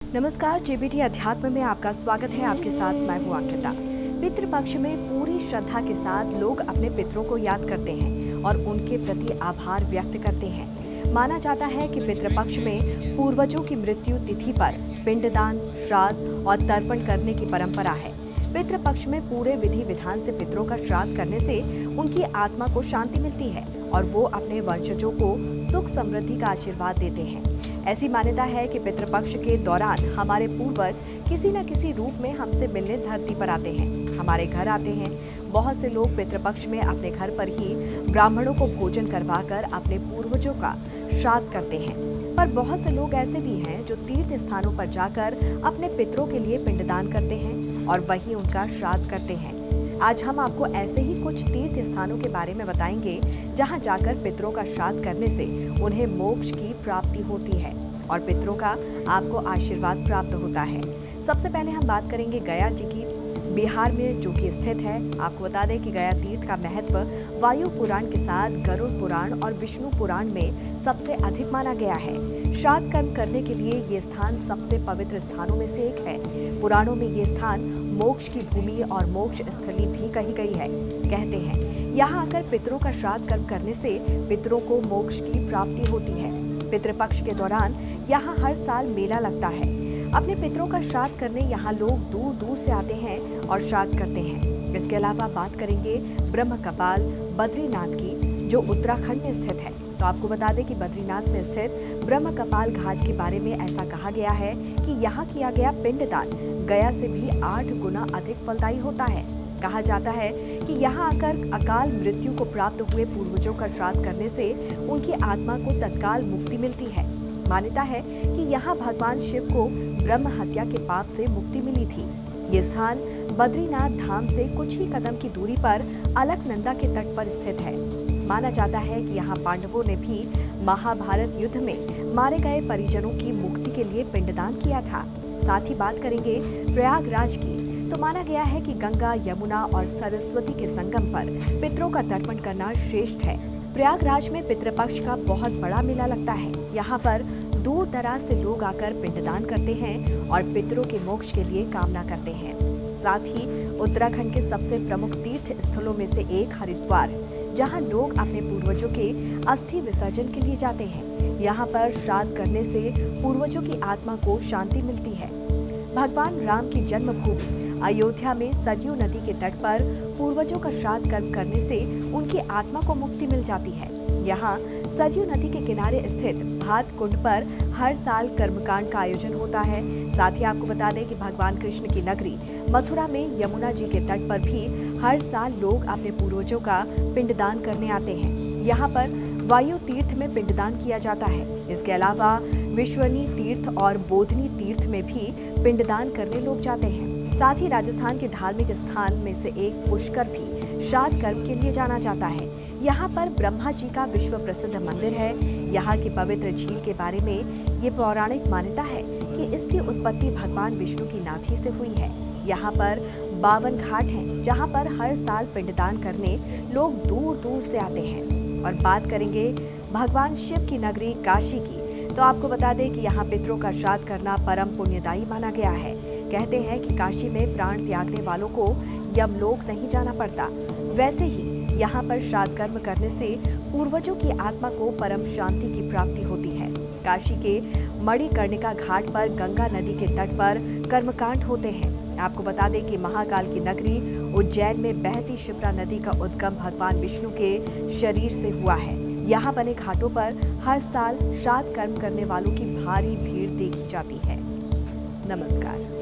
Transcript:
नमस्कार, जेबीटी अध्यात्म में आपका स्वागत है। आपके साथ मैं हूँ अंकिता। पितृपक्ष में पूरी श्रद्धा के साथ लोग अपने पितरों को याद करते हैं और उनके प्रति आभार व्यक्त करते हैं। माना जाता है कि पितृपक्ष में पूर्वजों की मृत्यु तिथि पर पिंडदान, श्राद्ध और तर्पण करने की परंपरा है। पितृपक्ष में पूरे विधि विधान से पितरों का श्राद्ध करने से उनकी आत्मा को शांति मिलती है और वो अपने वंशजों को सुख समृद्धि का आशीर्वाद देते हैं। ऐसी मान्यता है कि पितृपक्ष के दौरान हमारे पूर्वज किसी न किसी रूप में हमसे मिलने धरती पर आते हैं, हमारे घर आते हैं। बहुत से लोग पितृपक्ष में अपने घर पर ही ब्राह्मणों को भोजन करवाकर अपने पूर्वजों का श्राद्ध करते हैं, पर बहुत से लोग ऐसे भी हैं जो तीर्थ स्थानों पर जाकर अपने पितरों के लिए पिंडदान करते हैं और वहीं उनका श्राद्ध करते हैं। आज हम आपको ऐसे ही कुछ तीर्थ स्थानों के बारे में बताएंगे जहां जाकर पितरों का श्राद्ध करने से उन्हें मोक्ष की प्राप्ति होती है और पितरों का आपको आशीर्वाद प्राप्त होता है। सबसे पहले हम बात करेंगे गया जी की, बिहार में जो कि स्थित है। आपको बता दें कि गया तीर्थ का महत्व वायु पुराण के साथ गरुड़ पुराण और विष्णु पुराण में सबसे अधिक माना गया है। श्राद्ध कर्म करने के लिए ये स्थान सबसे पवित्र स्थानों में से एक है। पुराणों में ये स्थान मोक्ष की भूमि और मोक्ष स्थली भी कही गई है। कहते हैं यहाँ आकर पितरों का श्राद्ध कर्म करने से पितरों को मोक्ष की प्राप्ति होती है। पितृपक्ष के दौरान यहाँ हर साल मेला लगता है। अपने पितरों का श्राद्ध करने यहाँ लोग दूर दूर से आते हैं और श्राद्ध करते हैं। इसके अलावा बात करेंगे ब्रह्म कपाल बद्रीनाथ की, जो उत्तराखंड में स्थित है। तो आपको बता दें कि बद्रीनाथ में स्थित ब्रह्म कपाल घाट के बारे में ऐसा कहा गया है कि यहाँ किया गया पिंडदान गया से भी 8 गुना अधिक फलदायी होता है। कहा जाता है कि यहाँ आकर अकाल मृत्यु को प्राप्त हुए पूर्वजों का श्राद्ध करने से उनकी आत्मा को तत्काल मुक्ति मिलती है। मान्यता है कि यहाँ भगवान शिव को ब्रह्म हत्या के पाप से मुक्ति मिली थी। ये स्थान बद्रीनाथ धाम से कुछ ही कदम की दूरी पर अलकनंदा के तट पर स्थित है। माना जाता है कि यहाँ पांडवों ने भी महाभारत युद्ध में मारे गए परिजनों की मुक्ति के लिए पिंडदान किया था। साथ ही बात करेंगे प्रयागराज की, तो माना गया है कि गंगा, यमुना और सरस्वती के संगम पर पितरों का तर्पण करना श्रेष्ठ है। प्रयागराज में पितृपक्ष का बहुत बड़ा मेला लगता है। यहाँ पर दूर दराज से लोग आकर पिंडदान करते हैं और पितरों के मोक्ष के लिए कामना करते हैं। साथ ही उत्तराखंड के सबसे प्रमुख तीर्थ स्थलों में से एक हरिद्वार, जहाँ लोग अपने पूर्वजों के अस्थि विसर्जन के लिए जाते हैं। यहाँ पर श्राद्ध करने से पूर्वजों की आत्मा को शांति मिलती है। भगवान राम की जन्मभूमि अयोध्या में सरयू नदी के तट पर पूर्वजों का श्राद्ध कर्म करने से उनकी आत्मा को मुक्ति मिल जाती है। यहाँ सरयू नदी के किनारे स्थित भात कुंड पर हर साल कर्मकांड का आयोजन होता है। साथ ही आपको बता दें कि भगवान कृष्ण की नगरी मथुरा में यमुना जी के तट पर भी हर साल लोग अपने पूर्वजों का पिंडदान करने आते हैं। यहाँ पर वायु तीर्थ में पिंडदान किया जाता है। इसके अलावा विश्वनी तीर्थ और बोधनी तीर्थ में भी पिंडदान करने लोग जाते हैं। साथ ही राजस्थान के धार्मिक स्थान में से एक पुष्कर भी श्राद्ध कर्म के लिए जाना जाता है। यहाँ पर ब्रह्मा जी का विश्व प्रसिद्ध मंदिर है। यहाँ की पवित्र झील के बारे में ये पौराणिक मान्यता है कि इसकी उत्पत्ति भगवान विष्णु की नाभि से हुई है। यहाँ पर 52 घाट हैं, जहाँ पर हर साल पिंडदान करने लोग दूर दूर से आते हैं। और बात करेंगे भगवान शिव की नगरी काशी की, तो आपको बता दें कि यहाँ पितरों का श्राद्ध करना परम पुण्यदायी माना गया है। कहते हैं कि काशी में प्राण त्यागने वालों को यमलोक नहीं जाना पड़ता। वैसे ही यहाँ पर श्राद्ध कर्म करने से पूर्वजों की आत्मा को परम शांति की प्राप्ति होती है। काशी के मणिकर्णिका घाट पर गंगा नदी के तट पर कर्मकांड होते हैं। आपको बता दें कि महाकाल की नगरी उज्जैन में बहती शिप्रा नदी का उद्गम भगवान विष्णु के शरीर से हुआ है। यहाँ बने घाटों पर हर साल श्राद्ध कर्म करने वालों की भारी भीड़ देखी जाती है। नमस्कार।